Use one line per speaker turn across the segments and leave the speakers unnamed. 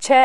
6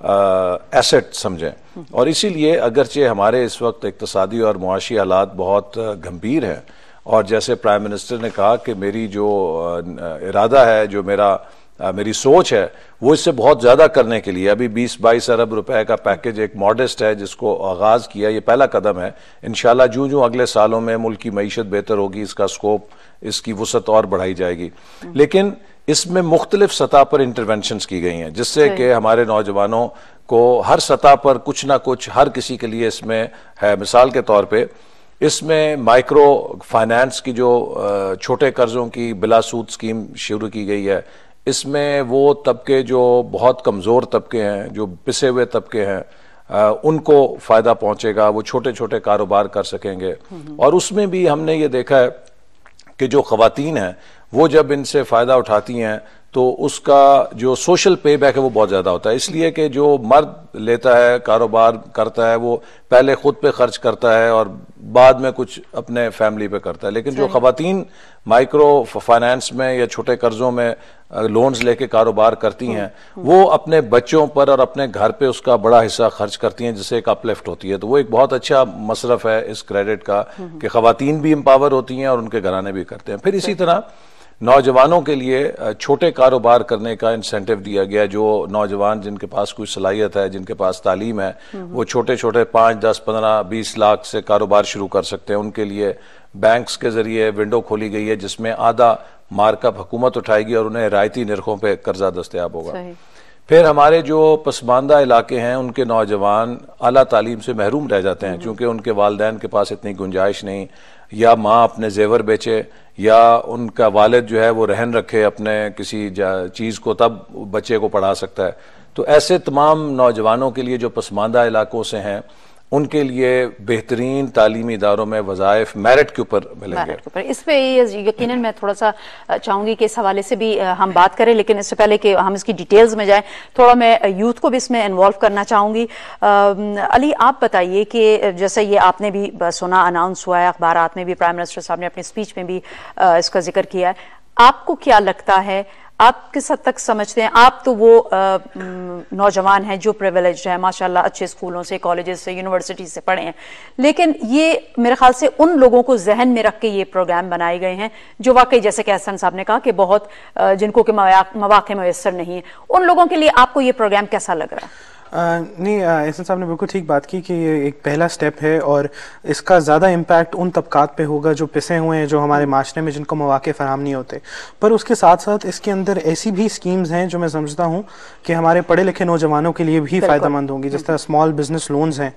asset سمجھیں. اور اسی لیے اگرچہ ہمارے اس وقت اقتصادی اور معاشی حالات بہت گمبھیر ہیں، اور جیسے پرائم منسٹر نے کہا کہ میری جو ارادہ ہے، جو میری سوچ ہے، وہ اس سے بہت زیادہ کرنے کے لیے ابھی 20-22 ارب روپے کا پیکج ایک ماڈسٹ ہے جس کو آغاز کیا. یہ پہلا قدم ہے. انشاءاللہ جو اگلے سالوں میں ملک کی معیشت بہتر ہوگی، اس کا سکوپ، اس کی وسعت اور بڑھائی جائے گی. لیکن اس میں مختلف سطح پر انٹرونشنز کی گئی ہیں، جس سے کہ ہمارے نوجوانوں کو ہر سطح پر کچھ نہ کچھ ہر کسی کے لیے اس میں ہے. مثال کے طور پہ اس میں مائکرو فائنانس کی جو چھوٹے قرضوں کی بلا سود سکیم شروع کی گئی ہے. اس میں وہ طبقے جو بہت کمزور طبقے ہیں، جو پسے ہوئے طبقے ہیں، ان کو فائدہ پہنچے گا، وہ چھوٹے چھوٹے کاروبار کر سکیں گے. اور اس میں بھی ہم نے یہ دیکھا ہے کہ جو خواتین ہیں وہ جب ان سے فائدہ اٹھاتی ہیں تو اس کا جو سوشل پے بیک ہے وہ بہت زیادہ ہوتا ہے. اس لیے کہ جو مرد لیتا ہے، کاروبار کرتا ہے، وہ پہلے خود پہ خرچ کرتا ہے اور بعد میں کچھ اپنے فیملی پہ کرتا ہے. لیکن جو خواتین مائکرو فائنانس میں یا چھوٹے قرضوں میں لونز لے کے کاروبار کرتی ہیں، وہ اپنے بچوں پر اور اپنے گھر پہ اس کا بڑا حصہ خرچ کرتی ہیں، جس سے ایک اپ لفٹ ہوتی ہے. تو وہ ایک بہت اچھا مصرف ہے اس کریڈٹ کا کہ خواتین بھی امپاور ہوتی ہیں اور ان کے گھرانے بھی کرتے ہیں. پھر اسی طرح نوجوانوں کے لیے چھوٹے کاروبار کرنے کا انسینٹیو دیا گیا. جو نوجوان جن کے پاس کوئی صلاحیت ہے، جن کے پاس تعلیم ہے، وہ چھوٹے چھوٹے 5, 10, 15, 20 لاکھ سے کاروبار شروع کر سکتے ہیں. ان کے لیے بینکس کے ذریعے ونڈو کھولی گئی ہے جس میں آدھا مارک اپ حکومت اٹھائے گی اور انہیں رعایتی نرخوں پہ قرضہ دستیاب ہوگا. پھر ہمارے جو پسماندہ علاقے ہیں ان کے نوجوان اعلیٰ تعلیم سے محروم رہ جاتے ہیں چونکہ ان کے والدین کے پاس اتنی گنجائش نہیں، یا ماں اپنے زیور بیچے، یا ان کا والد جو ہے وہ رہن رکھے اپنے کسی چیز کو، تب بچے کو پڑھا سکتا ہے. تو ایسے تمام نوجوانوں کے لیے جو پسماندہ علاقوں سے ہیں ان کے لیے بہترین تعلیمی اداروں میں وظائف میرٹ کے اوپر ملیں گے.
اس پہ یقیناً میں تھوڑا سا چاہوں گی کہ اس حوالے سے بھی ہم بات کریں، لیکن اس سے پہلے کہ ہم اس کی ڈیٹیلز میں جائیں، تھوڑا میں یوتھ کو بھی اس میں انوالو کرنا چاہوں گی. علی، آپ بتائیے کہ جیسے یہ آپ نے بھی سنا، اناؤنس ہوا ہے اخبارات میں بھی، پرائم منسٹر صاحب نے اپنی اسپیچ میں بھی اس کا ذکر کیا ہے. آپ کو کیا لگتا ہے، آپ کس حد تک سمجھتے ہیں، آپ تو وہ نوجوان ہیں جو پریویلیجڈ ہیں، ماشاءاللہ اچھے اسکولوں سے، کالجز سے، یونیورسٹی سے پڑھے ہیں، لیکن یہ میرے خیال سے ان لوگوں کو ذہن میں رکھ کے یہ پروگرام بنائے گئے ہیں جو واقعی جیسے کہ احسن صاحب نے کہا کہ بہت جن کو کہ مواقع میسر نہیں ہیں، ان لوگوں کے لیے آپ کو یہ پروگرام کیسا لگ رہا ہے؟
نہیں، احسن صاحب نے بالکل ٹھیک بات کی کہ یہ ایک پہلا سٹیپ ہے اور اس کا زیادہ امپیکٹ ان طبقات پہ ہوگا جو پسے ہوئے ہیں، جو ہمارے معاشرے میں جن کو مواقع فراہم نہیں ہوتے. پر اس کے ساتھ ساتھ اس کے اندر ایسی بھی سکیمز ہیں جو میں سمجھتا ہوں کہ ہمارے پڑھے لکھے نوجوانوں کے لیے بھی فائدہ مند ہوں گی. جس طرح اسمال بزنس لونز ہیں،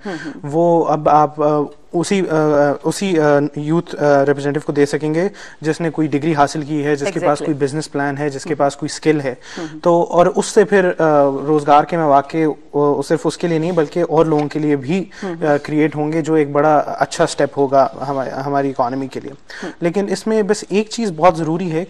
وہ اب آپ اسی یوتھ ریپرزینٹیو کو دے سکیں گے جس نے کوئی ڈگری حاصل کی ہے، جس کے پاس کوئی بزنس پلان ہے، جس کے پاس کوئی سکل ہے. تو اور اس سے پھر روزگار کے مواقع صرف اس کے لیے نہیں بلکہ اور لوگوں کے لیے بھی کریٹ ہوں گے، جو ایک بڑا اچھا سٹیپ ہوگا ہماری اکانومی کے لیے. لیکن اس میں بس ایک چیز بہت ضروری ہے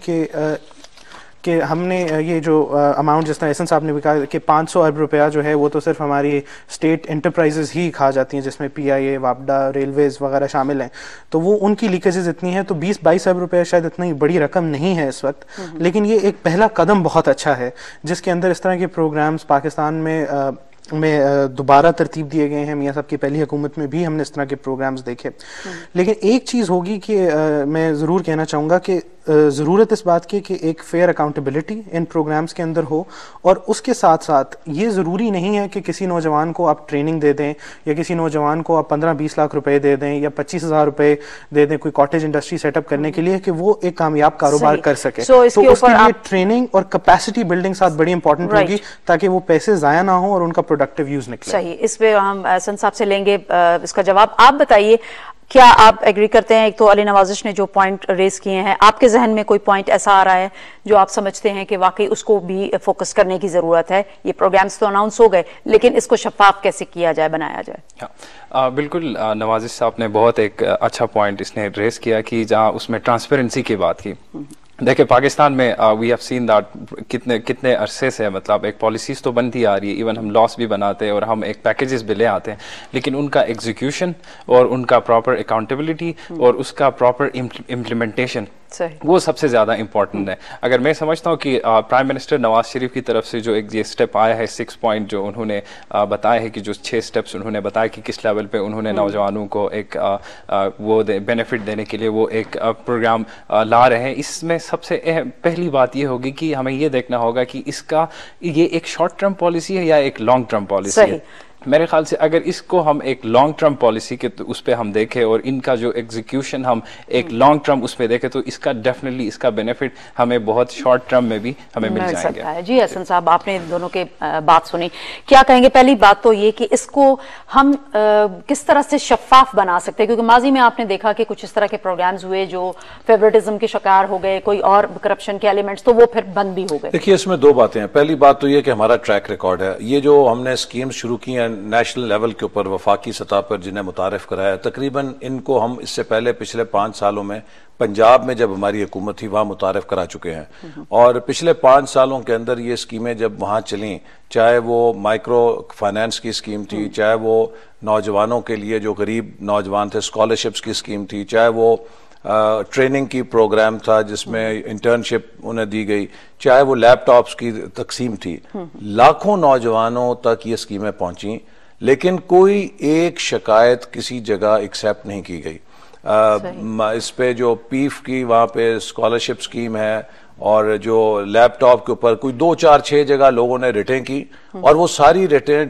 کہ ہم نے یہ جو اماؤنٹ جس طرح احسن صاحب نے بھی کہا کہ 500 ارب روپیہ جو ہے وہ تو صرف ہماری اسٹیٹ انٹرپرائزز ہی کھا جاتی ہیں، جس میں پی آئی اے، واپڈا، ریلویز وغیرہ شامل ہیں. تو وہ ان کی لیکیجز اتنی ہیں، تو 20-22 ارب روپیہ شاید اتنی بڑی رقم نہیں ہے اس وقت، لیکن یہ ایک پہلا قدم بہت اچھا ہے جس کے اندر اس طرح کے پروگرامز پاکستان میں دوبارہ ترتیب دیے گئے ہیں. میاں صاحب کی پہلی حکومت میں بھی ہم نے اس طرح کے پروگرامز دیکھے. لیکن ایک چیز ہوگی کہ میں ضرور کہنا چاہوں گا کہ ضرورت اس بات کی کہ ایک فیئر اکاؤنٹیبلٹی ان پروگرامز کے اندر ہو، اور اس کے ساتھ ساتھ یہ ضروری نہیں ہے کہ کسی نوجوان کو آپ ٹریننگ دے دیں یا کسی نوجوان کو آپ 15-20 لاکھ روپے دے دیں یا 25,000 روپے دے دیں کوئی کاٹیج انڈسٹری سیٹ اپ کرنے کے لیے کہ وہ ایک کامیاب کاروبار کر سکے. تو اس کے لیے ٹریننگ اور کیپیسٹی بلڈنگ ساتھ بڑی امپورٹنٹ ہوگی تاکہ وہ پیسے ضائع نہ ہوں اور ان کا پروڈکٹیو یوز نکلے.
صحیح، اس پہ ہم احسن صاحب سے لیں گے اس کا جواب. آپ بتائیے، کیا آپ ایگری کرتے ہیں؟ ایک تو علی نوازش نے جو پوائنٹ ریز کیے ہیں، آپ کے ذہن میں کوئی پوائنٹ ایسا آ رہا ہے جو آپ سمجھتے ہیں کہ واقعی اس کو بھی فوکس کرنے کی ضرورت ہے؟ یہ پروگرامز تو اناؤنس ہو گئے لیکن اس کو شفاف کیسے کیا جائے، بنایا جائے؟
بالکل، نوازش صاحب نے بہت ایک اچھا پوائنٹ اس نے ریز کیا کہ جہاں اس میں ٹرانسپیرنسی کی بات کی. دیکھیں پاکستان میں وی ہیو سین دیٹ کتنے عرصے سے مطلب ایک پالیسیز تو بنتی آ رہی ہے، ایون ہم لاس بھی بناتے ہیں اور ہم ایک پیکیجز بھی لے آتے ہیں، لیکن ان کا ایگزیکیوشن اور ان کا پراپر اکاؤنٹیبلٹی اور اس کا پراپر امپلیمنٹیشن وہ سب سے زیادہ امپورٹنٹ ہے. اگر میں سمجھتا ہوں کہ پرائم منسٹر نواز شریف کی طرف سے جو ایک یہ اسٹیپ آیا ہے 6 پوائنٹ جو انہوں نے بتایا ہے کہ جو 6 اسٹیپس انہوں نے بتایا کہ کس لیول پہ انہوں نے نوجوانوں کو ایک وہ بینیفٹ دینے کے لیے وہ ایک پروگرام لا رہے ہیں، اس میں سب سے پہلی بات یہ ہوگی کہ ہمیں یہ دیکھنا ہوگا کہ اس کا یہ ایک شارٹ ٹرم پالیسی ہے یا ایک لانگ ٹرم پالیسی ہے. میرے خیال سے اگر اس کو ہم ایک لانگ ٹرم پالیسی کے اس پہ ہم دیکھیں اور ان کا جو ایگزیکیوشن ہم ایک لانگ ٹرم اس پہ دیکھیں تو اس کا ڈیفینیٹلی اس کا بینیفٹ ہمیں بہت شارٹ ٹرم میں بھی ہمیں مل جائیں گے.
جی حسن صاحب، آپ نے دونوں کے بات سنی، کیا کہیں گے؟ پہلی بات تو یہ کہ اس کو ہم کس طرح سے شفاف بنا سکتے ہیں، کیونکہ ماضی میں آپ نے دیکھا کہ کچھ اس طرح کے پروگرامز ہوئے جو فیورٹزم کے شکار ہو گئے، کوئی اور کرپشن کے ایلیمنٹس، تو وہ پھر بند بھی ہو گئے.
دیکھیے اس میں 2 باتیں ہیں. پہلی بات تو یہ کہ ہمارا ٹریک ریکارڈ ہے. یہ جو ہم نے اسکیمز شروع کی ہیں نیشنل لیول کے اوپر وفاقی سطح پر جنہیں متعارف کرایا، تقریباً ان کو ہم اس سے پہلے پچھلے 5 سالوں میں پنجاب میں جب ہماری حکومت تھی وہاں متعارف کرا چکے ہیں، اور پچھلے 5 سالوں کے اندر یہ اسکیمیں جب وہاں چلیں، چاہے وہ مائکرو فائنانس کی اسکیم تھی، چاہے وہ نوجوانوں کے لیے جو غریب نوجوان تھے اسکالرشپس کی اسکیم تھی، چاہے وہ ٹریننگ کی پروگرام تھا جس میں انٹرنشپ انہیں دی گئی، چاہے وہ لیپ ٹاپس کی تقسیم تھی، لاکھوں نوجوانوں تک یہ اسکیمیں پہنچیں، لیکن کوئی ایک شکایت کسی جگہ ایکسیپٹ نہیں کی گئی. اس پہ جو پیف کی وہاں پہ اسکالرشپ اسکیم ہے، اور جو لیپ ٹاپ کے اوپر کوئی 2 4 6 جگہ لوگوں نے ریٹیں کی، اور وہ ساری ریٹیں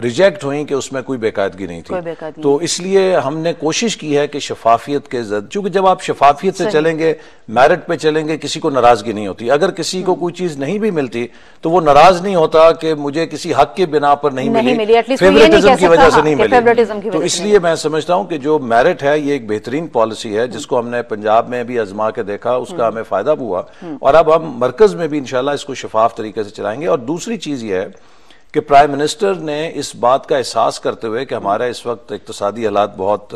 ریجیکٹ ہوئیں کہ اس میں کوئی بے قاعدگی نہیں تھی. تو اس لیے ہم نے کوشش کی ہے کہ شفافیت کے زد، چونکہ جب آپ شفافیت سے چلیں گے، میرٹ پہ چلیں گے، کسی کو ناراضگی نہیں ہوتی. اگر کسی کو کوئی چیز نہیں بھی ملتی تو وہ ناراض نہیں ہوتا کہ مجھے کسی حق کی بنا پر نہیں ملی، فیورٹزم کی وجہ سے نہیں ملی. تو اس لیے میں سمجھتا ہوں کہ جو میرٹ ہے یہ ایک بہترین پالیسی ہے جس کو ہم نے پنجاب میں بھی آزما کے دیکھا، اس کا ہمیں فائدہ ہوا، اور اب ہم مرکز میں بھی انشاءاللہ اس کو شفاف طریقے سے چلائیں گے. اور دوسری چیز یہ ہے کہ پرائم منسٹر نے اس بات کا احساس کرتے ہوئے کہ ہمارا اس وقت اقتصادی حالات بہت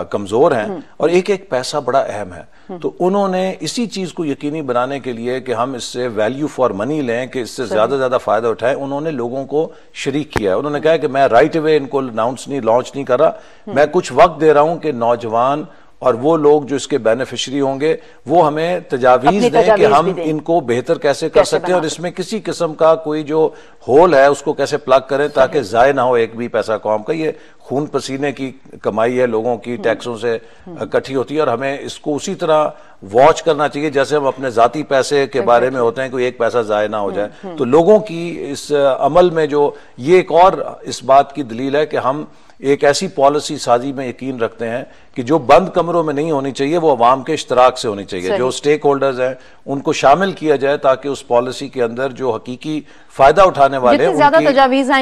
کمزور ہیں اور ایک ایک پیسہ بڑا اہم ہے، تو انہوں نے اسی چیز کو یقینی بنانے کے لیے کہ ہم اس سے ویلیو فار منی لیں، کہ اس سے زیادہ فائدہ اٹھائیں، انہوں نے لوگوں کو شریک کیا ہے. انہوں نے کہا کہ میں رائٹ اوے ان کو لانچ نہیں کر رہا، میں کچھ وقت دے رہا ہوں کہ نوجوان اور وہ لوگ جو اس کے بینیفیشری ہوں گے وہ ہمیں تجاویز دیں کہ ہم ان کو بہتر کیسے کر سکتے ہیں، اور اس میں کسی قسم کا کوئی جو ہول ہے اس کو کیسے پلگ کریں تاکہ ضائع نہ ہو ایک بھی پیسہ قوم کا. یہ خون پسینے کی کمائی ہے، لوگوں کی ٹیکسوں سے اکٹھی ہوتی ہے، اور ہمیں اس کو اسی طرح واچ کرنا چاہیے جیسے ہم اپنے ذاتی پیسے کے بارے میں ہوتے ہیں، کوئی ایک پیسہ ضائع نہ ہو جائے. تو لوگوں کی اس عمل میں جو یہ ایک اور اس بات کی دلیل ہے کہ ہم ایک ایسی پالیسی سازی میں یقین رکھتے ہیں کہ جو بند کمروں میں نہیں ہونی چاہیے، وہ عوام کے اشتراک سے ہونی چاہیے. جو سٹیک ہولڈرز ہیں ان کو شامل کیا جائے تاکہ اس پالیسی کے اندر جو حقیقی فائدہ اٹھانے والے ہیں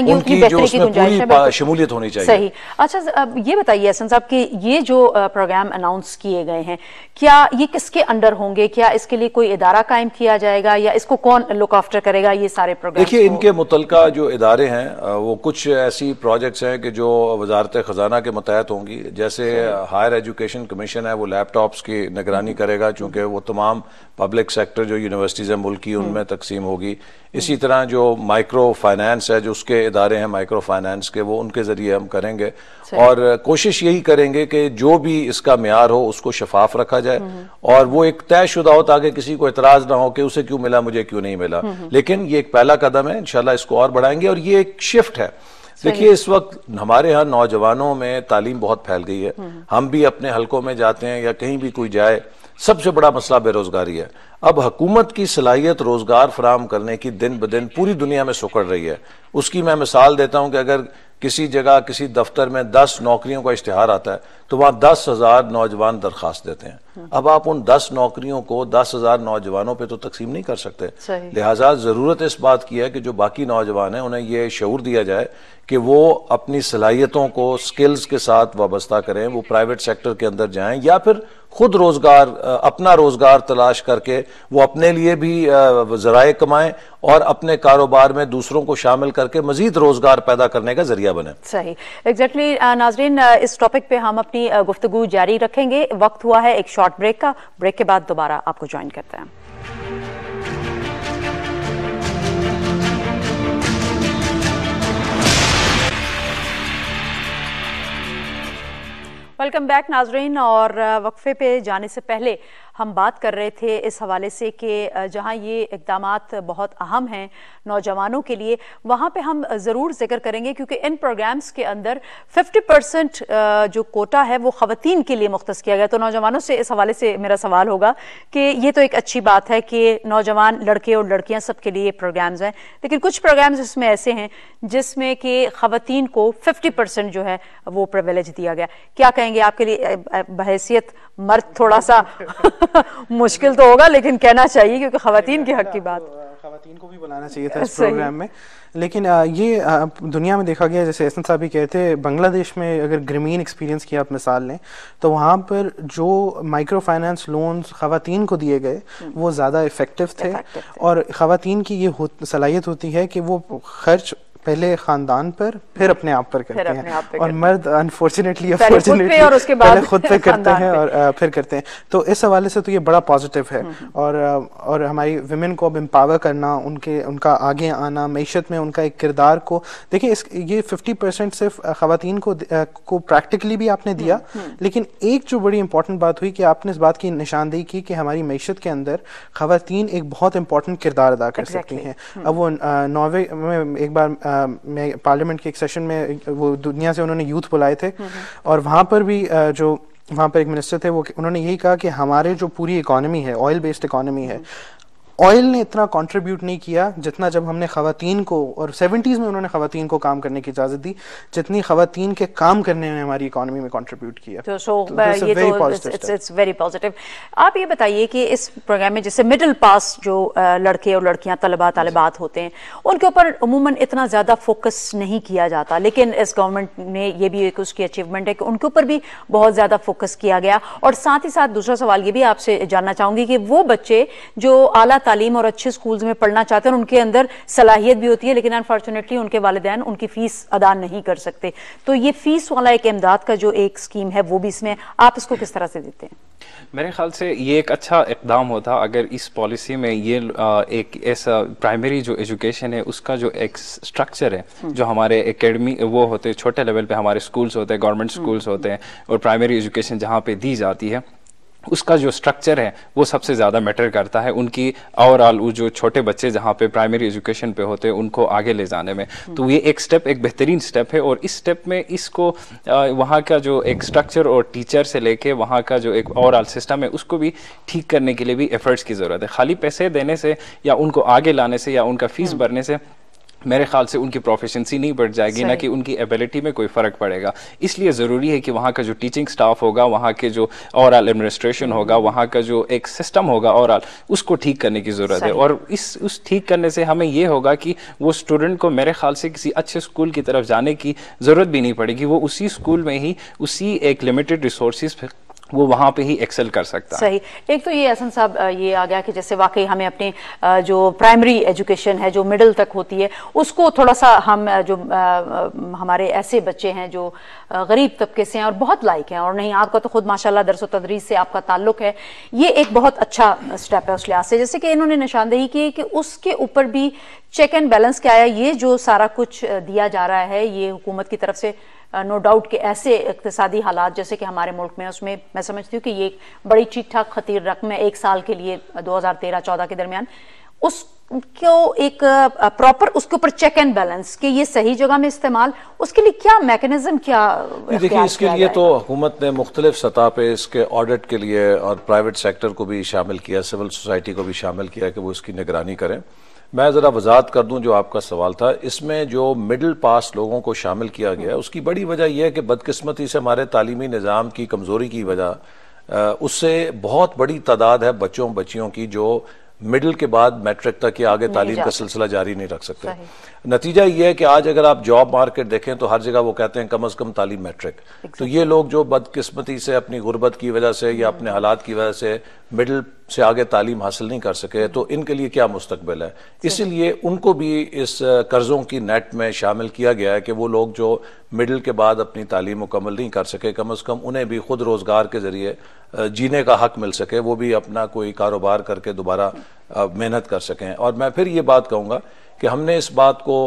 ان کی جو اس میں پوری شمولیت ہونی چاہیے.
صحیح. اچھا یہ بتائیے حسن صاحب کہ یہ جو پروگرام اناؤنس کیے گئے ہیں کیا یہ کس کے انڈر ہوں گے؟ کیا اس کے لیے کوئی ادارہ قائم کیا جائے گا یا اس کو کون لک آفٹر کرے گا یہ سارے پروگرام؟
دیکھیے ان کے متعلقہ جو ادارے ہیں وہ کچھ ایسی پروجیکٹس ہیں کہ جو وزارت خزانہ کے متحد ہوں گی، جیسے ہائر ایجوکیشن کمیشن ہے وہ لیپ ٹاپس کی نگرانی کرے گا چونکہ وہ تمام پبلک سیکٹر جو یونیورسٹیز ہیں ملک کی ان میں تقسیم ہوگی. اسی طرح جو مائکرو فائنانس ہے، جو اس کے ادارے ہیں مائکرو فائنانس کے، وہ ان کے ذریعے ہم کریں گے، اور کوشش یہی کریں گے کہ جو بھی اس کا معیار ہو اس کو شفاف رکھا جائے اور وہ ایک طے شدہ ہو تاکہ کسی کو اعتراض نہ ہو کہ اسے کیوں ملا مجھے کیوں نہیں ملا. لیکن یہ ایک پہلا قدم ہے، انشاءاللہ اس کو اور بڑھائیں گے. اور یہ ایک شفٹ ہے. دیکھیے اس وقت ہمارے ہاں نوجوانوں میں تعلیم بہت پھیل گئی ہے، ہم بھی اپنے حلقوں میں جاتے ہیں یا کہیں بھی کوئی جائے، سب سے بڑا مسئلہ بے روزگاری ہے. اب حکومت کی صلاحیت روزگار فراہم کرنے کی دن بدن پوری دنیا میں سکڑ رہی ہے. اس کی میں مثال دیتا ہوں کہ اگر کسی جگہ کسی دفتر میں 10 نوکریوں کا اشتہار آتا ہے تو وہاں 10,000 نوجوان درخواست دیتے ہیں. اب آپ ان 10 نوکریوں کو 10,000 نوجوانوں پہ تو تقسیم نہیں کر سکتے. لہٰذا ضرورت اس بات کی ہے کہ جو باقی نوجوان ہیں انہیں یہ شعور دیا جائے کہ وہ اپنی صلاحیتوں کو سکلز کے ساتھ وابستہ کریں، وہ پرائیویٹ سیکٹر کے اندر جائیں یا پھر خود روزگار اپنا روزگار تلاش کر کے وہ اپنے لیے بھی ذرائع کمائیں اور اپنے کاروبار میں دوسروں کو شامل کر کے مزید روزگار پیدا کرنے کا ذریعہ بنے.
صحیح، ایگزیکٹلی. ناظرین اس ٹاپک پہ ہم اپنی اپنی گفتگو جاری رکھیں گے. وقت ہوا ہے ایک شارٹ بریک کا. بریک کے بعد دوبارہ آپ کو جوائن کرتے ہیں. ویلکم بیک ناظرین. اور وقفے پہ جانے سے پہلے ہم بات کر رہے تھے اس حوالے سے کہ جہاں یہ اقدامات بہت اہم ہیں نوجوانوں کے لیے, وہاں پہ ہم ضرور ذکر کریں گے کیونکہ ان پروگرامز کے اندر 50% جو کوٹا ہے وہ خواتین کے لیے مختص کیا گیا. تو نوجوانوں سے اس حوالے سے میرا سوال ہوگا کہ یہ تو ایک اچھی بات ہے کہ نوجوان لڑکے اور لڑکیاں سب کے لیے یہ پروگرامز ہیں, لیکن کچھ پروگرامز اس میں ایسے ہیں جس میں کہ خواتین کو 50% جو ہے وہ پریویلیج دیا گیا. کیا کہیں گے آپ کے لیے بحیثیت مرد تھوڑا سا مشکل تو ہوگا لیکن کہنا چاہیے کیونکہ خواتین کے حق کی بات,
خواتین کو بھی بلانا چاہیے تھا اس پروگرام میں. لیکن یہ دنیا میں دیکھا گیا, جیسے احسن صاحب بھی کہتے ہیں, بنگلہ دیش میں اگر گرمین ایکسپیرینس کی آپ مثال لیں تو وہاں پر جو مائکرو فائنانس لونز خواتین کو دیے گئے وہ زیادہ افیکٹو تھے, اور خواتین کی یہ صلاحیت ہوتی ہے کہ وہ خرچ پہلے خاندان پر پھر اپنے آپ پر کرتے ہیں, اور مرد انفارچونیٹلی پہلے خود پہ کرتے ہیں اور پھر کرتے ہیں. تو اس حوالے سے تو یہ بڑا پازیٹیو ہے, اور ہماری ویمن کو اب امپاور کرنا, ان کا آگے آنا معیشت میں, ان کا ایک کردار کو دیکھیں. یہ 50% صرف خواتین کو پریکٹیکلی بھی آپ نے دیا, لیکن ایک جو بڑی امپورٹنٹ بات ہوئی کہ آپ نے اس بات کی نشاندہی کی کہ ہماری معیشت کے اندر خواتین ایک بہت امپورٹنٹ کردار ادا کر سکتی ہیں. اب وہ ناروے میں ایک بار میں پارلیمنٹ کے ایک سیشن میں وہ دنیا سے انہوں نے یوتھ بلائے تھے, اور وہاں پر بھی جو وہاں پر ایک منسٹر تھے, وہ انہوں نے یہی کہا کہ ہمارے جو پوری اکانومی ہے, آئل بیسڈ اکانومی ہے, آئل نے اتنا کنٹریبیوٹ نہیں کیا جتنا جب ہم نے خواتین کو, اور 70s میں انہوں نے خواتین کو کام کرنے کی اجازت دی, جتنی خواتین کے کام کرنے نے ہماری اکانومی میں کنٹریبیوٹ کیا.
It's very positive. آپ یہ بتائیے کہ اس پروگرام میں جیسے مڈل پاس جو لڑکے اور لڑکیاں طالبات ہوتے ہیں ان کے اوپر عموماً اتنا زیادہ فوکس نہیں کیا جاتا, لیکن اس گورنمنٹ نے یہ بھی ایک اس کی اچیومنٹ ہے کہ ان کے اوپر بھی بہت زیادہ فوکس کیا گیا. اور ساتھ ہی ساتھ دوسرا سوال یہ بھی آپ سے جاننا چاہوں گی کہ وہ بچے جو اعلیٰ تعلیم اور اچھے سکولز میں پڑھنا چاہتے ہیں, ان کے اندر صلاحیت بھی ہوتی ہے لیکن انفارچونیٹلی ان کے والدین ان کی فیس ادا نہیں کر سکتے, تو یہ فیس والا ایک امداد کا جو ایک اسکیم ہے وہ بھی اس میں آپ اس کو کس طرح سے دیتے ہیں؟
میرے خیال سے یہ ایک اچھا اقدام ہوتا اگر اس پالیسی میں یہ ایک ایسا پرائمری جو ایجوکیشن ہے اس کا جو ایک سٹرکچر ہے, جو ہمارے اکیڈمی وہ ہوتے چھوٹے لیول پہ ہمارے سکولز ہوتے ہیں, گورنمنٹ سکولز ہوتے ہیں, اور پرائمری ایجوکیشن جہاں پہ دی جاتی ہے اس کا جو سٹرکچر ہے وہ سب سے زیادہ میٹر کرتا ہے ان کی اوور آل وہ جو چھوٹے بچے جہاں پہ پرائمری ایجوکیشن پہ ہوتے ہیں ان کو آگے لے جانے میں. تو یہ ایک سٹیپ, ایک بہترین سٹیپ ہے, اور اس سٹیپ میں اس کو وہاں کا جو ایک سٹرکچر اور ٹیچر سے لے کے وہاں کا جو ایک اوور آل سسٹم ہے اس کو بھی ٹھیک کرنے کے لیے بھی ایفرٹس کی ضرورت ہے. خالی پیسے دینے سے یا ان کو آگے لانے سے یا ان کا فیس بھرنے سے میرے خیال سے ان کی پروفیشنسی نہیں بڑھ جائے گی, نہ کہ ان کی ایبیلٹی میں کوئی فرق پڑے گا. اس لیے ضروری ہے کہ وہاں کا جو ٹیچنگ سٹاف ہوگا, وہاں کے جو اوور آل ایڈمنسٹریشن ہوگا, وہاں کا جو ایک سسٹم ہوگا اوور آل, اس کو ٹھیک کرنے کی ضرورت ہے. اور اس ٹھیک کرنے سے ہمیں یہ ہوگا کہ وہ اسٹوڈنٹ کو میرے خیال سے کسی اچھے اسکول کی طرف جانے کی ضرورت بھی نہیں پڑے گی, وہ اسی اسکول میں ہی اسی ایک لمیٹڈ ریسورسز پہ وہ وہاں پہ ہی ایکسل کر سکتا ہے.
صحیح. ایک تو یہ احسن صاحب یہ آ گیا کہ جیسے واقعی ہمیں اپنی جو پرائمری ایجوکیشن ہے جو مڈل تک ہوتی ہے اس کو تھوڑا سا ہم جو ہمارے ایسے بچے ہیں جو غریب طبقے سے ہیں اور بہت لائق ہیں, اور نہیں آپ کا تو خود ماشاءاللہ درس و تدریس سے آپ کا تعلق ہے, یہ ایک بہت اچھا سٹیپ ہے اس لحاظ سے. جیسے کہ انہوں نے نشاندہی کی کہ اس کے اوپر بھی چیک اینڈ بیلنس کیا ہے, یہ جو سارا کچھ دیا جا رہا ہے یہ حکومت کی طرف سے نو ڈاؤٹ کہ ایسے اقتصادی حالات جیسے کہ ہمارے ملک میں, اس میں میں سمجھتی ہوں کہ یہ ایک بڑی ٹھیک ٹھاک خطیر رقم ہے ایک سال کے لیے 2013-14 کے درمیان, اس کو ایک پراپر اس کے اوپر چیک اینڈ بیلنس کہ یہ صحیح جگہ میں استعمال, اس کے لیے کیا میکنزم کیا
دیکھیے اس کے لیے تو حکومت نے مختلف سطح پہ اس کے آڈٹ کے لیے اور پرائیویٹ سیکٹر کو بھی شامل کیا, سول سوسائٹی کو بھی شامل کیا کہ وہ اس کی نگرانی کریں. میں ذرا وضاحت کر دوں جو آپ کا سوال تھا, اس میں جو مڈل پاس لوگوں کو شامل کیا گیا اس کی بڑی وجہ یہ ہے کہ بدقسمتی سے ہمارے تعلیمی نظام کی کمزوری کی وجہ اس سے بہت بڑی تعداد ہے بچیوں کی جو مڈل کے بعد میٹرک تک یا آگے تعلیم کا سلسلہ جاری نہیں رکھ سکتے. نتیجہ یہ ہے کہ آج اگر آپ جاب مارکیٹ دیکھیں تو ہر جگہ وہ کہتے ہیں کم از کم تعلیم میٹرک. تو یہ لوگ جو بدقسمتی سے اپنی غربت کی وجہ سے یا اپنے حالات کی وجہ سے مڈل سے آگے تعلیم حاصل نہیں کر سکے تو ان کے لیے کیا مستقبل ہے. اسی لیے ان کو بھی اس قرضوں کی نیٹ میں شامل کیا گیا ہے کہ وہ لوگ جو مڈل کے بعد اپنی تعلیم مکمل نہیں کر سکے کم از کم انہیں بھی خود روزگار کے ذریعے جینے کا حق مل سکے, وہ بھی اپنا کوئی کاروبار کر کے دوبارہ محنت کر سکیں. اور میں پھر یہ بات کہوں گا کہ ہم نے اس بات کو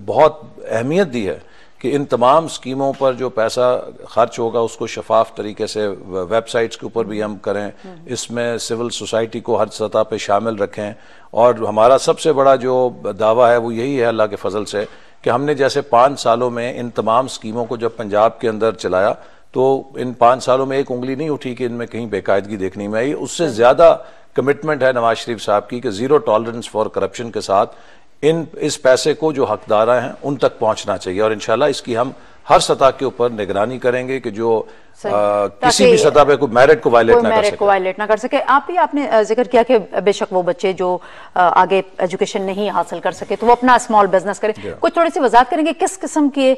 بہت اہمیت دی ہے کہ ان تمام سکیموں پر جو پیسہ خرچ ہوگا اس کو شفاف طریقے سے ویب سائٹس کے اوپر بھی ہم کریں, اس میں سول سوسائٹی کو ہر سطح پہ شامل رکھیں. اور ہمارا سب سے بڑا جو دعویٰ ہے وہ یہی ہے اللہ کے فضل سے کہ ہم نے جیسے 5 سالوں میں ان تمام سکیموں کو جب پنجاب کے اندر چلایا تو ان 5 سالوں میں ایک انگلی نہیں اٹھی کہ ان میں کہیں بے قاعدگی دیکھنے میں آئی. اس سے زیادہ کمٹمنٹ ہے نواز شریف صاحب کی کہ زیرو ٹالرنس فار کرپشن کے ساتھ اس پیسے کو جو حقدار ہیں ان تک پہنچنا چاہیے. اور انشاءاللہ اس کی ہم ہر سطح کے اوپر نگرانی کریں گے کہ جو کسی بھی سطح پہ کوئی میرٹ کو وائلیٹ نہ کر سکے.
آپ نے ذکر کیا کہ بے شک وہ بچے جو آگے ایجوکیشن نہیں حاصل کر سکے تو وہ اپنا اسمال بزنس کریں. کچھ تھوڑی سی وضاحت کریں گے کس قسم کے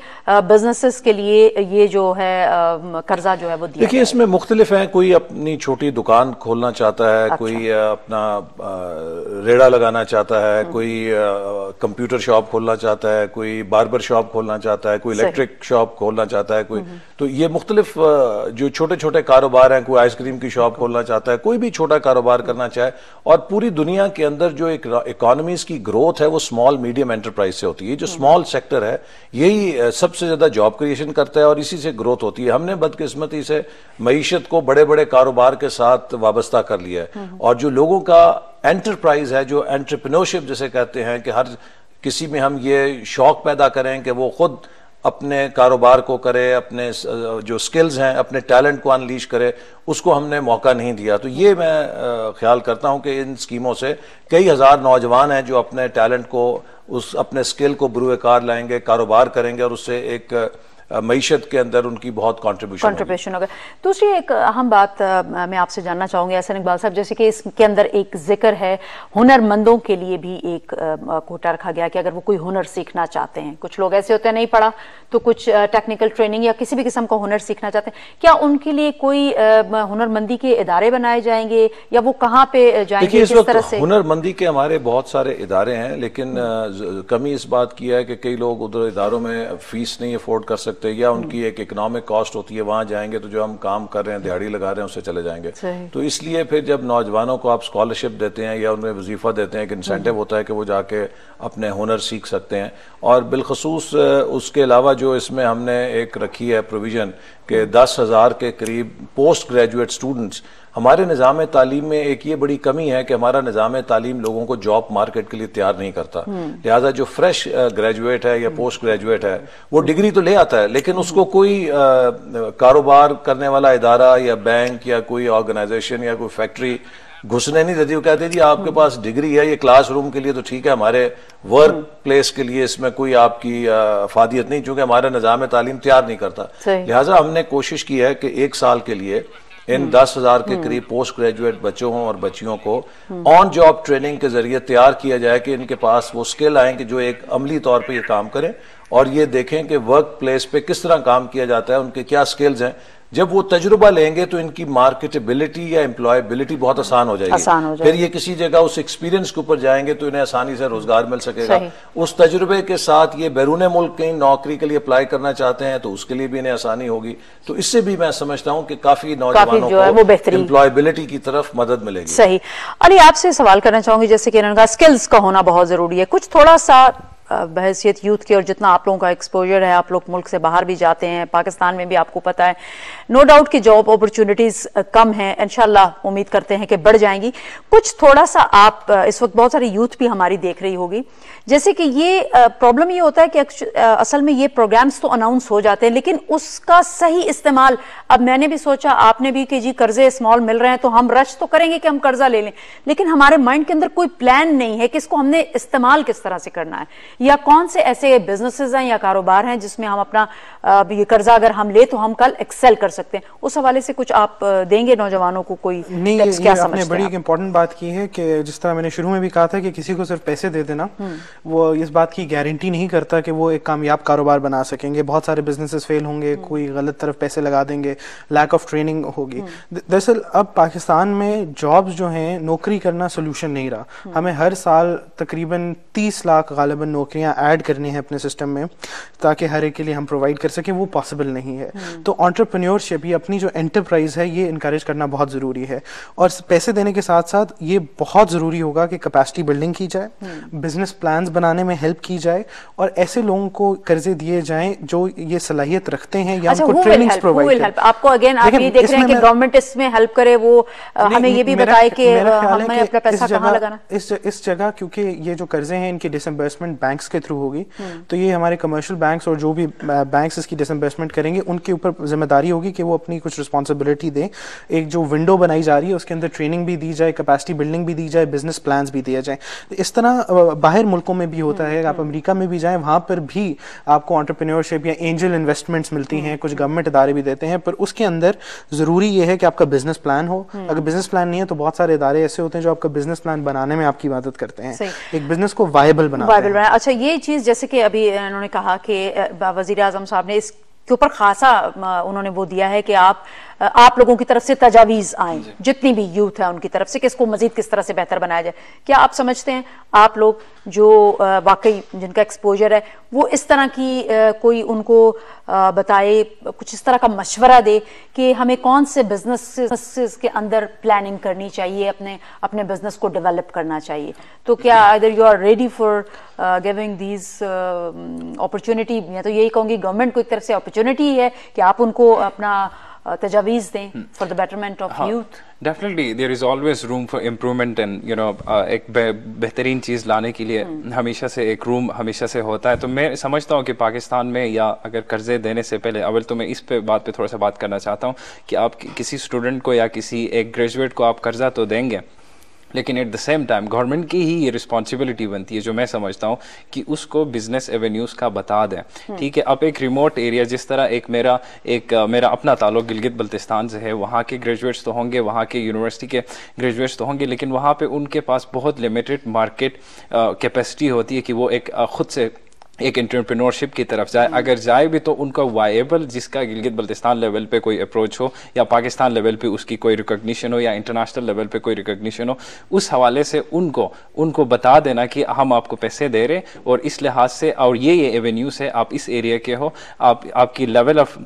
بزنسز کے لیے یہ جو ہے قرضہ جو ہے وہ دیا؟
دیکھیے اس میں مختلف ہیں, کوئی اپنی چھوٹی دکان کھولنا چاہتا ہے, کوئی اپنا ریڑا لگانا چاہتا ہے, کوئی کمپیوٹر شاپ کھولنا چاہتا ہے, کوئی باربر شاپ کھولنا چاہتا ہے, کوئی الیکٹرک شاپ کھولنا چاہتا ہے, کوئی تو یہ مختلف جو چھوٹے چھوٹے کاروبار ہیں, کوئی آئس کریم کی شاپ کھولنا چاہتا ہے, کوئی بھی چھوٹا کاروبار کرنا چاہے. اور پوری دنیا کے اندر جو اکانومیز کی گروتھ ہے وہ سمال میڈیم انٹرپرائز سے ہوتی ہے. جو سمال سیکٹر ہے یہی سب سے زیادہ جاب کریشن کرتا ہے اور اسی سے گروتھ ہوتی ہے. ہم نے بدقسمتی سے معیشت کو بڑے بڑے کاروبار کے ساتھ وابستہ کر لیا ہے اور جو لوگوں کا انٹرپرائز ہے, جو انٹرپرینورشپ جسے کہتے ہیں کہ ہر کسی میں ہم یہ شوق پیدا کریں کہ وہ خود اپنے کاروبار کو کرے, اپنے جو سکلز ہیں اپنے ٹیلنٹ کو انلیش کرے, اس کو ہم نے موقع نہیں دیا. تو یہ میں خیال کرتا ہوں کہ ان سکیموں سے کئی ہزار نوجوان ہیں جو اپنے ٹیلنٹ کو اپنے سکل کو بروئے کار لائیں گے, کاروبار کریں گے اور اس سے ایک معیشت کے اندر ان کی بہت کنٹریبیوشن ہوگا.
دوسری ایک اہم بات میں آپ سے جاننا چاہوں گی احسن اقبال صاحب, جیسے کہ اس کے اندر ایک ذکر ہے ہنر مندوں کے لیے بھی ایک کوٹا رکھا گیا کہ اگر وہ کوئی ہنر سیکھنا چاہتے ہیں, کچھ لوگ ایسے ہوتے ہیں نہیں پڑھا تو کچھ ٹیکنیکل ٹریننگ یا کسی بھی قسم کا ہنر سیکھنا چاہتے ہیں, کیا ان کے لیے کوئی ہنر مندی کے ادارے بنائے جائیں گے یا وہ کہاں پہ جائیں گے؟
کس طرح سے ہنر مندی کے ہمارے بہت سارے ادارے ہیں لیکن کمی اس بات کی ہے کہ کئی لوگ ادھر اداروں میں فیس نہیں افورڈ کر سکتے یا ان کی ایک اکنامک کاسٹ ہوتی ہے, وہاں جائیں گے تو جو ہم کام کر رہے ہیں دیہڑی لگا رہے ہیں اس سے چلے جائیں گے. تو اس لیے پھر جب نوجوانوں کو آپ اسکالرشپ دیتے ہیں یا انہیں وظیفہ دیتے ہیں, ایک انسینٹو ہوتا ہے کہ وہ جا کے اپنے ہنر سیکھ سکتے ہیں. اور بالخصوص اس کے علاوہ جو اس میں ہم نے ایک رکھی ہے پروویژن کہ 10,000 کے قریب پوسٹ گریجویٹ سٹوڈنٹس. ہمارے نظام تعلیم میں ایک یہ بڑی کمی ہے کہ ہمارا نظام تعلیم لوگوں کو جاب مارکیٹ کے لیے تیار نہیں کرتا, لہٰذا جو فریش گریجویٹ ہے یا پوسٹ گریجویٹ ہے وہ ڈگری تو لے آتا ہے لیکن اس کو کوئی کاروبار کرنے والا ادارہ یا بینک یا کوئی آرگنائزیشن یا کوئی فیکٹری گھسنے نہیں دیتی. وہ کہتے ہیں جی آپ کے پاس ڈگری ہے, یہ کلاس روم کے لیے تو ٹھیک ہے, ہمارے ورک پلیس کے لیے اس میں کوئی آپ کی افادیت نہیں, چونکہ ہمارا نظام تعلیم تیار نہیں کرتا. لہٰذا ہم نے کوشش کی ہے کہ 1 سال کے لیے ان 10,000 کے قریب پوسٹ گریجویٹ بچوں اور بچیوں کو آن جاب ٹریننگ کے ذریعے تیار کیا جائے کہ ان کے پاس وہ سکل آئیں کہ جو ایک عملی طور پہ یہ کام کریں اور یہ دیکھیں کہ ورک پلیس پہ کس طرح کام کیا جاتا ہے, ان کے کیا سکلز ہیں. جب وہ تجربہ لیں گے تو ان کی مارکیٹیبلٹی یا امپلائبلٹی بہت آسان ہو جائے گی. پھر یہ کسی جگہ اس ایکسپیرینس کے اوپر جائیں گے تو انہیں آسانی سے روزگار مل سکے گا. اس تجربے کے ساتھ یہ بیرون ملک کہیں نوکری کے لیے اپلائی کرنا چاہتے ہیں تو اس کے لیے بھی انہیں آسانی ہوگی. تو اس سے بھی میں سمجھتا ہوں کہ کافی نوجوانوں کو امپلائبلٹی کی طرف مدد ملے گی.
صحیح. علی آپ سے سوال کرنا چاہوں گی, جیسے کہ انہوں نے کہا سکلز کا ہونا بہت ضروری ہے, کچھ تھوڑا سا بحیثیت یوتھ کے اور جتنا آپ لوگوں کا ایکسپوجر ہے, آپ لوگ ملک سے باہر بھی جاتے ہیں, پاکستان میں بھی آپ کو پتہ ہے نو ڈاؤٹ کہ جاب اپرچونٹیز کم ہیں, انشاءاللہ امید کرتے ہیں کہ بڑھ جائیں گی. کچھ تھوڑا سا آپ اس وقت بہت ساری یوتھ بھی ہماری دیکھ رہی ہوگی, جیسے کہ یہ پرابلم یہ ہوتا ہے کہ اصل میں یہ پروگرامز تو اناؤنس ہو جاتے ہیں لیکن اس کا صحیح استعمال, اب میں نے بھی سوچا آپ نے بھی کہ جی قرضے اسمال مل رہے ہیں تو ہم رش تو کریں گے کہ ہم قرضہ لے لیں, لیکن ہمارے مائنڈ کے اندر کوئی پلان نہیں ہے کہ اس کو ہم نے استعمال کس طرح سے کرنا ہے. یا کون سے ایسے بزنسز ہیں یا کاروبار ہیں جس میں ہم اپنا یہ قرضہ اگر ہم لے تو ہم کل ایکسل کر سکتے ہیں؟ اس حوالے سے کچھ آپ دیں گے نوجوانوں کو کوئی ٹپس؟ کیا سمجھتے ہیں؟
آپ نے بڑی ایک امپورٹنٹ بات کی ہے کہ جس طرح میں نے شروع میں بھی کہا تھا کہ کسی کو صرف پیسے دے دینا وہ اس بات کی گارنٹی نہیں کرتا کہ وہ ایک کامیاب کاروبار بنا سکیں گے. بہت سارے بزنسز فیل ہوں گے, کوئی غلط طرف پیسے لگا دیں گے, لیک آف ٹریننگ ہوگی. دراصل اب پاکستان میں جابز جو ہیں, نوکری کرنا سولوشن نہیں رہا. ہمیں ہر سال تقریباً 30 لاکھ غالباً نوکریاں ایڈ کرنی ہیں اپنے سسٹم میں تاکہ ہر ایک کے لیے ہم پرووائڈ کر سکیں. وہ پاسبل نہیں ہے. تو انٹرپرینیورشپ, یہ اپنی جو انٹرپرائز ہے, یہ انکریج کرنا بہت ضروری ہے. اور پیسے دینے کے ساتھ ساتھ یہ بہت ضروری ہوگا کہ کیپیسٹی بلڈنگ کی جائے, بزنس پلانز بنانے میں ہیلپ کی جائے, اور ایسے لوگوں کو قرضے دیے جائیں جو یہ صلاحیت رکھتے ہیں یا ان کو ٹریننگز پرووائڈ کریں.
آپ کو اگین آپ یہ دیکھ رہے ہیں کہ گورنمنٹ اس میں ہیلپ کرے, وہ ہمیں یہ بھی بتائے کہ ہمیں اپنا پیسہ کہاں لگانا. اس جگہ
کیونکہ یہ جو قرضے ہیں ان کی ڈسمبرسمنٹ بینکس کے تھرو ہوگی, تو یہ ہمارے کمرشل بینکس اور جو بھی بینکس اس کی ڈسمبرسمنٹ کریں گے ان کے اوپر ذمہ داری ہوگی کہ وہ اپنی کچھ رسپانسبلٹی دیں. ایک جو ونڈو بنائی جا رہی ہے اس کے اندر ٹریننگ بھی دی جائے, کیپیسٹی بلڈنگ بھی دی جائے, بزنس پلانز بھی دیے جائیں. اس طرح باہر ملکوں میں بھی ہوتا ہے. آپ امریکہ میں بھی جائیں, وہاں پر بھی آپ کو انٹرپرینیورشپ یا اینجل انویسٹمنٹس ملتی ہیں, کچھ گورنمنٹ ادارے بھی دیتے ہیں, پر اس کے اندر ضروری یہ ہے کہ آپ کا بزنس پلان ہو. اگر بزنس پلان نہیں ہے تو بہت سارے ادارے ایسے ہوتے ہیں جو آپ کا بزنس پلان بنانے میں آپ کی مدد کرتے ہیں, ایک بزنس کو وائبل بناتے ہیں.
اچھا, یہ چیز جیسے کہ ابھی انہوں نے کہا کہ وزیر اعظم صاحب نے اس کے اوپر خاصا انہوں نے وہ دیا ہے کہ آپ لوگوں کی طرف سے تجاویز آئیں, جتنی بھی یوتھ ہے ان کی طرف سے, کہ اس کو مزید کس طرح سے بہتر بنایا جائے. کیا آپ سمجھتے ہیں آپ لوگ جو واقعی جن کا ایکسپوجر ہے وہ اس طرح کی کوئی ان کو بتائے, کچھ اس طرح کا مشورہ دے کہ ہمیں کون سے بزنس کے اندر پلاننگ کرنی چاہیے, اپنے بزنس کو ڈیولپ کرنا چاہیے؟ تو کیا either you are ready for giving these opportunity, میں تو یہی کہوں گی گورنمنٹ کو ایک طرف سے اپرچونٹی ہے کہ آپ ان کو اپنا تجاویز دیں for the betterment of youth.
Definitely there is always room for improvement and ایک بہترین چیز لانے کے لیے ہمیشہ سے ایک روم ہمیشہ سے ہوتا ہے. تو میں سمجھتا ہوں کہ پاکستان میں یا اگر قرضے دینے سے پہلے اول تو میں اس بات پہ تھوڑا سا بات کرنا چاہتا ہوں کہ آپ کسی اسٹوڈنٹ کو یا کسی ایک گریجویٹ کو آپ قرضہ تو دیں گے, لیکن at the same time government کی ہی یہ رسپانسبلٹی بنتی ہے, جو میں سمجھتا ہوں, کہ اس کو بزنس ایونیوز کا بتا دیں. ٹھیک ہے, اب ایک ریموٹ ایریا, جس طرح میرا اپنا تعلق گلگت بلتستان سے ہے, وہاں کے گریجویٹس تو ہوں گے, وہاں کے یونیورسٹی کے گریجویٹس تو ہوں گے, لیکن وہاں پہ ان کے پاس بہت لمیٹڈ مارکیٹ کیپیسٹی ہوتی ہے کہ وہ ایک خود سے ایک انٹرپرینورشپ کی طرف جائے. اگر جائے بھی تو ان کا وائبل, جس کا گلگت بلتستان لیول پہ کوئی اپروچ ہو یا پاکستان لیول پہ اس کی کوئی ریکگنیشن ہو یا انٹرنیشنل لیول پہ کوئی ریکگنیشن ہو, اس حوالے سے ان کو بتا دینا کہ ہم آپ کو پیسے دے رہے اور اس لحاظ سے, اور یہ ایونیوز ہے, آپ اس ایریا کے ہو, آپ کی لیول آف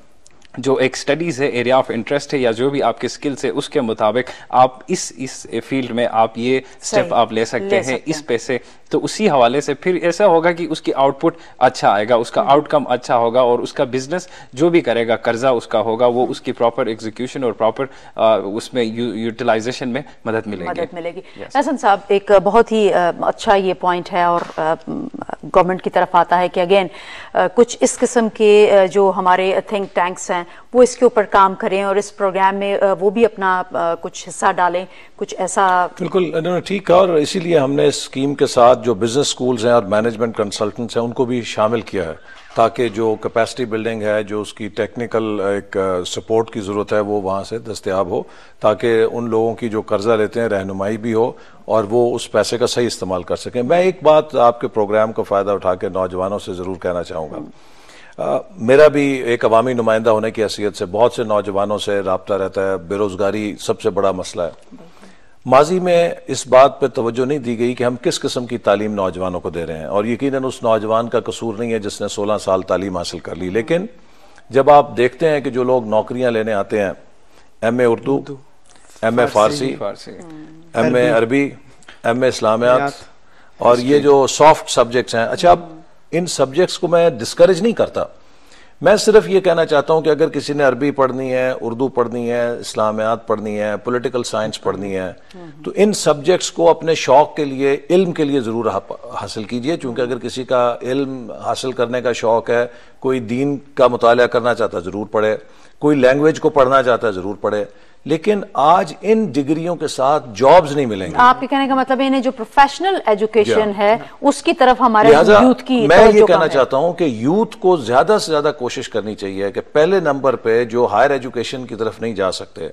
جو ایک سٹڈیز ہے, ایریا آف انٹرسٹ ہے, یا جو بھی آپ کے سکلز ہے, اس کے مطابق آپ اس فیلڈ میں آپ یہ سٹیپ آپ لے سکتے ہیں اس پیسے. تو اسی حوالے سے پھر ایسا ہوگا کہ اس کی آؤٹ پٹ اچھا آئے گا, اس کا آؤٹ کم اچھا ہوگا, اور اس کا بزنس جو بھی کرے گا, قرضہ اس کا ہوگا, وہ اس کی پراپر ایگزیکیوشن اور پراپر اس میں یوٹیلائزیشن میں مدد ملے گی.
احسن صاحب, ایک بہت ہی اچھا یہ پوائنٹ ہے, اور گورنمنٹ کی طرف آتا ہے کہ اگین کچھ اس قسم کے جو ہمارے تھنک ٹینکس ہیں وہ اس کے اوپر کام کریں, اور اس پروگرام میں وہ بھی اپنا کچھ حصہ ڈالیں, کچھ ایسا. بالکل
انہوں نے ٹھیک کہا, اور اسی لیے ہم نے اس اسکیم کے ساتھ جو بزنس سکولز ہیں اور مینجمنٹ کنسلٹنٹس ہیں ان کو بھی شامل کیا ہے, تاکہ جو کیپیسٹی بلڈنگ ہے, جو اس کی ٹیکنیکل ایک سپورٹ کی ضرورت ہے, وہ وہاں سے دستیاب ہو, تاکہ ان لوگوں کی جو قرضہ لیتے ہیں رہنمائی بھی ہو اور وہ اس پیسے کا صحیح استعمال کر سکیں. میں ایک بات آپ کے پروگرام کا فائدہ اٹھا کے نوجوانوں سے ضرور کہنا چاہوں گا. میرا بھی ایک عوامی نمائندہ ہونے کی حیثیت سے بہت سے نوجوانوں سے رابطہ رہتا ہے. بے روزگاری سب سے بڑا مسئلہ ہے. ماضی میں اس بات پہ توجہ نہیں دی گئی کہ ہم کس قسم کی تعلیم نوجوانوں کو دے رہے ہیں, اور یقیناً اس نوجوان کا قصور نہیں ہے جس نے 16 سال تعلیم حاصل کر لی. لیکن جب آپ دیکھتے ہیں کہ جو لوگ نوکریاں لینے آتے ہیں, ایم اے اردو, ایم اے فارسی, ایم اے عربی, ایم اے اسلامیات, اور یہ جو سافٹ سبجیکٹس ہیں, اچھا اب ان سبجیکٹس کو میں ڈسکریج نہیں کرتا, میں صرف یہ کہنا چاہتا ہوں کہ اگر کسی نے عربی پڑھنی ہے, اردو پڑھنی ہے, اسلامیات پڑھنی ہے, پولیٹیکل سائنس پڑھنی ہے, تو ان سبجیکٹس کو اپنے شوق کے لیے, علم کے لیے ضرور حاصل کیجئے. چونکہ اگر کسی کا علم حاصل کرنے کا شوق ہے, کوئی دین کا مطالعہ کرنا چاہتا ہے ضرور پڑھے, کوئی لینگویج کو پڑھنا چاہتا ہے ضرور پڑھے, لیکن آج ان ڈگریوں کے ساتھ جابز نہیں ملیں گے.
آپ کے کہنے کا مطلب ہے جو پروفیشنل ایجوکیشن ہے اس کی طرف ہمارے یوتھ کی
میں یہ کہنا چاہتا ہوں کہ یوتھ کو زیادہ سے زیادہ کوشش کرنی چاہیے کہ پہلے نمبر پہ جو ہائر ایجوکیشن کی طرف نہیں جا سکتے,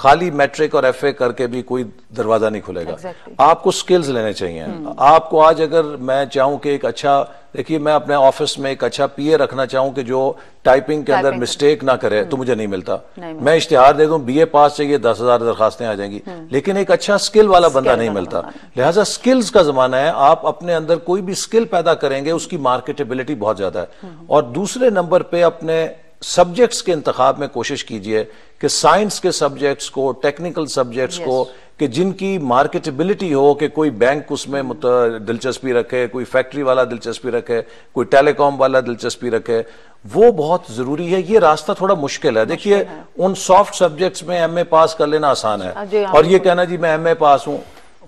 خالی میٹرک اور ایف اے کر کے بھی کوئی دروازہ نہیں کھلے گا. آپ کو سکلز لینے چاہیے. آپ کو آج اگر میں چاہوں کہ ایک اچھا, دیکھیے میں اپنے آفس میں ایک اچھا پی اے رکھنا چاہوں کہ جو ٹائپنگ کے اندر مسٹیک نہ کرے تو مجھے نہیں ملتا. میں اشتہار دے دوں بی اے پاس چاہیے 10,000 درخواستیں آ جائیں گی, لیکن ایک اچھا سکل والا بندہ نہیں ملتا. لہٰذا سکلز کا زمانہ ہے. آپ اپنے اندر کوئی بھی سکل پیدا کریں گے اس کی مارکیٹیبلٹی بہت زیادہ ہے. اور دوسرے نمبر پہ اپنے سبجیکٹس کے انتخاب میں کوشش کیجئے کہ سائنس کے سبجیکٹس کو, ٹیکنیکل سبجیکٹس کو, کہ جن کی مارکیٹیبلٹی ہو, کہ کوئی بینک اس میں دلچسپی رکھے, کوئی فیکٹری والا دلچسپی رکھے, کوئی ٹیلی کام والا دلچسپی رکھے, وہ بہت ضروری ہے. یہ راستہ تھوڑا مشکل ہے. دیکھیے ان سافٹ سبجیکٹس میں ایم اے پاس کر لینا آسان ہے, اور یہ کہنا جی میں ایم اے پاس ہوں,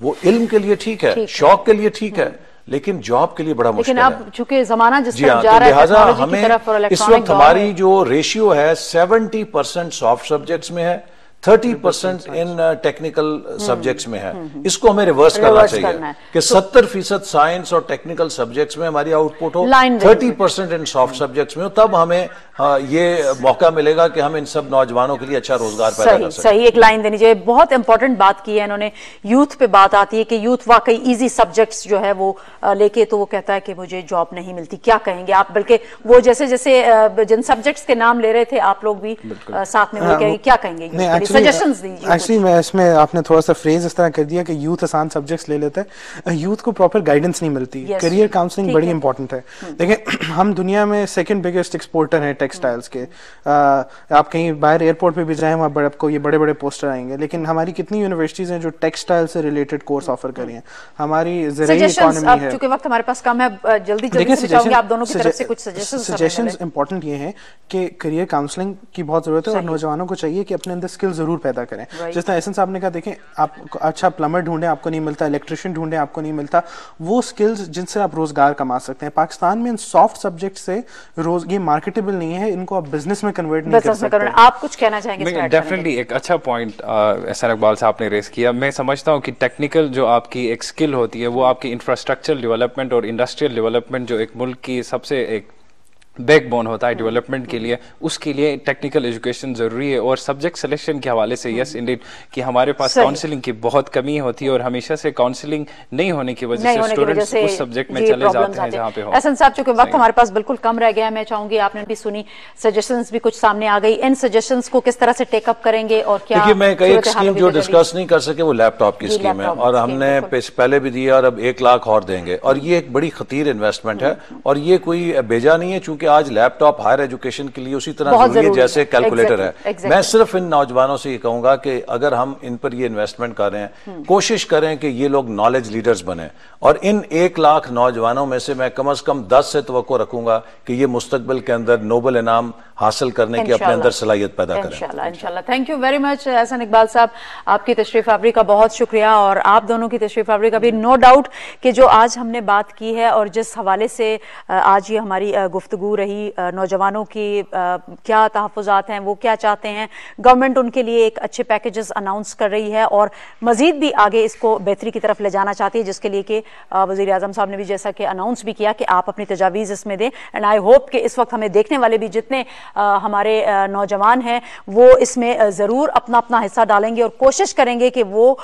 وہ علم کے لیے ٹھیک ہے, شوق کے لیے ٹھیک ہے, لیکن جاب کے لیے بڑا مشکل ہے.
لیکن اب چونکہ زمانہ جس طرف جا رہا ہے ٹیکنالوجی کی طرف اور الیکٹرانک
اس وقت ہماری جو ریشیو ہے 70% سافٹ سبجیکٹس میں ہے, 30% ان ٹیکنیکل سبجیکٹس میں ہے. اس کو ہمیں ریورس کرنا چاہیے کہ 70% سائنس اور ٹیکنیکل سبجیکٹس میں ہماری آؤٹ پٹ ہو, 30% ان سافٹ سبجیکٹس میں ہو. تب ہمیں یہ موقع ملے گا کہ ہم ان سب نوجوانوں کے لیے اچھا روزگار پیدا کر سکیں.
صحیح ایک لائن دینی چاہیے. بہت امپورٹنٹ بات کی ہے انہوں نے. یوتھ پہ بات آتی ہے کہ یوتھ واقعی ایزی سبجیکٹس جو ہے وہ لے کے تو وہ کہتا ہے کہ مجھے جاب نہیں ملتی. کیا کہیں گے آپ؟ بلکہ وہ جیسے جیسے جن سبجیکٹس کے نام لے رہے تھے آپ لوگ بھی ساتھ میں کیا کہیں گے؟
ایکچولی میں اس میں آپ نے تھوڑا سا فریز اس طرح کر دیا کہ یوتھ آسان سبجیکٹس لے لیتے ہیں, یوتھ کو پراپر گائیڈنس نہیں ملتی. کیریئر کاؤنسلنگ بڑی امپورٹنٹ ہے. دیکھیں ہم دنیا میں سیکنڈ بگیسٹ ایکسپورٹر ہیں ٹیکسٹائلز کے. آپ کہیں باہر ایئرپورٹ پہ بھی جائیں وہاں آپ کو یہ بڑے بڑے پوسٹر آئیں گے, لیکن ہماری کتنی یونیورسٹیز ہیں جو ٹیکسٹائل سے ریلیٹڈ کورس آفر کر رہی ہیں. ہماری زرعی اکانومی ہے.
چونکہ وقت ہمارے پاس کم ہے, جلدی سے چاہوں گے آپ دونوں کی طرف سے کچھ
سجیشنز. امپورٹنٹ یہ ہے کہ کیریئر کاؤنسلنگ کی بہت ضرورت ہے, اور نوجوانوں کو چاہیے کہ اپنے اندر اسکل ضرور پیدا کریں. جس طرح احسن صاحب نے کہا, دیکھیں آپ اچھا پلمبر ڈھونڈیں آپ کو نہیں ملتا, الیکٹریشین ڈھونڈیں آپ کو نہیں ملتا. وہ سکلز جن سے آپ روزگار کما سکتے ہیں. پاکستان میں ان سافٹ سبجیکٹ سے یہ مارکیٹیبل نہیں ہے, ان کو آپ بزنس میں کنورٹ نہیں کر سکتے.
آپ کچھ کہنا چاہیں گے؟
ڈیفینیٹلی ایک اچھا پوائنٹ احسان اقبال صاحب نے ریز کیا. میں سمجھتا ہوں کہ ٹیکنیکل جو آپ کی ایک اسکل ہوتی ہے وہ آپ کی انفراسٹرکچر ڈیولپمنٹ اور انڈسٹریل ڈیولپمنٹ جو ایک ملک کی سب سے ایک بیک بون ہوتا ہے ڈیولپمنٹ کے لیے, اس کے لیے ٹیکنیکل ایجوکیشن ضروری ہے. اور سبجیکٹ سلیکشن کے حوالے سے یس انڈیڈ کہ ہمارے پاس کاؤنسلنگ کی بہت کمی ہوتی ہے, اور ہمیشہ سے کاؤنسلنگ نہیں ہونے کی وجہ سے اسٹوڈنٹس اس سبجیکٹ میں چلے جاتے ہیں جہاں پہ ہو.
احسن صاحب چونکہ وقت ہمارے پاس بالکل کم رہ گیا ہے, میں چاہوں گی آپ نے بھی سنی, سجیشنز بھی کچھ سامنے آ گئی, ان سجیشنز کو کس طرح سے ٹیک اپ کریں گے اور کیا؟
دیکھیے میں ایک اسکیم جو ڈسکس نہیں کر سکے وہ لیپ ٹاپ کی اسکیم ہے, اور ہم نے پہلے بھی دیا اور اب 1 لاکھ اور دیں گے, اور یہ ایک بڑی خطیر انویسٹمنٹ ہے, اور یہ کوئی بیجا نہیں ہے, چونکہ آج لیپ ٹاپ ہائر ایجوکیشن کے لیے اسی طرح ضروری ہے جیسے کیلکولیٹر ہے. میں صرف ان نوجوانوں سے یہ کہوں گا کہ اگر ہم ان پر یہ انویسٹمنٹ کر رہے ہیں, کوشش کریں کہ یہ لوگ نالج لیڈرز بنیں, اور ان 1 لاکھ نوجوانوں میں سے میں کم از کم 10 سے توقع رکھوں گا کہ یہ مستقبل کے اندر نوبل انعام حاصل کرنے کی اپنے اندر صلاحیت پیدا کریں.
انشاءاللہ. Thank you very much Ahsan Iqbal صاحب, آپ کی تشریف آوری کا بہت شکریہ, اور آپ دونوں کی تشریف آوری کا بھی. نو ڈاؤٹ کہ جو آج ہم نے بات کی ہے اور جس حوالے سے آج یہ ہماری گفتگو رہی, نوجوانوں کی کیا تحفظات ہیں, وہ کیا چاہتے ہیں, گورنمنٹ ان کے لیے ایک اچھے پیکیجز اناؤنس کر رہی ہے اور مزید بھی آگے اس کو بہتری کی طرف لے جانا چاہتی ہے, جس کے لیے کہ وزیر اعظم صاحب نے بھی جیسا کہ اناؤنس بھی کیا کہ آپ اپنی تجاویز اس میں دیں. اینڈ آئی ہوپ کہ اس وقت ہمیں دیکھنے والے بھی جتنے ہمارے نوجوان ہیں وہ اس میں ضرور اپنا اپنا حصہ ڈالیں گے, اور کوشش کریں گے کہ وہ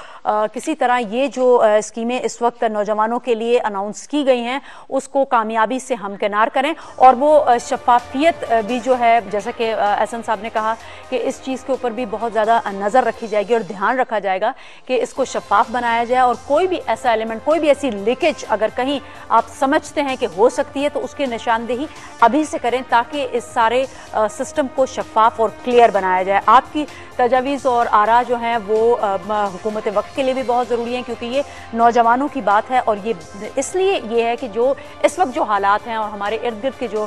کسی طرح یہ جو اسکیمیں اس وقت نوجوانوں کے لیے اناؤنس کی گئی ہیں اس کو کامیابی سے ہمکنار کریں, اور وہ شفافیت بھی جو ہے, جیسا کہ احسن صاحب نے کہا کہ اس چیز کے اوپر بھی بہت زیادہ نظر رکھی جائے گی اور دھیان رکھا جائے گا کہ اس کو شفاف بنایا جائے, اور کوئی بھی ایسا ایلیمنٹ, کوئی بھی ایسی لیکیج اگر کہیں آپ سمجھتے ہیں کہ ہو سکتی ہے تو اس کی نشاندہی ابھی سے کریں تاکہ اس سارے سسٹم کو شفاف اور کلیئر بنایا جائے. آپ کی تجاویز اور آراء جو ہیں وہ حکومت وقت کے لیے بھی بہت ضروری ہیں, کیونکہ یہ نوجوانوں کی بات ہے, اور یہ اس لیے یہ ہے کہ جو اس وقت جو حالات ہیں اور ہمارے ارد گرد کے جو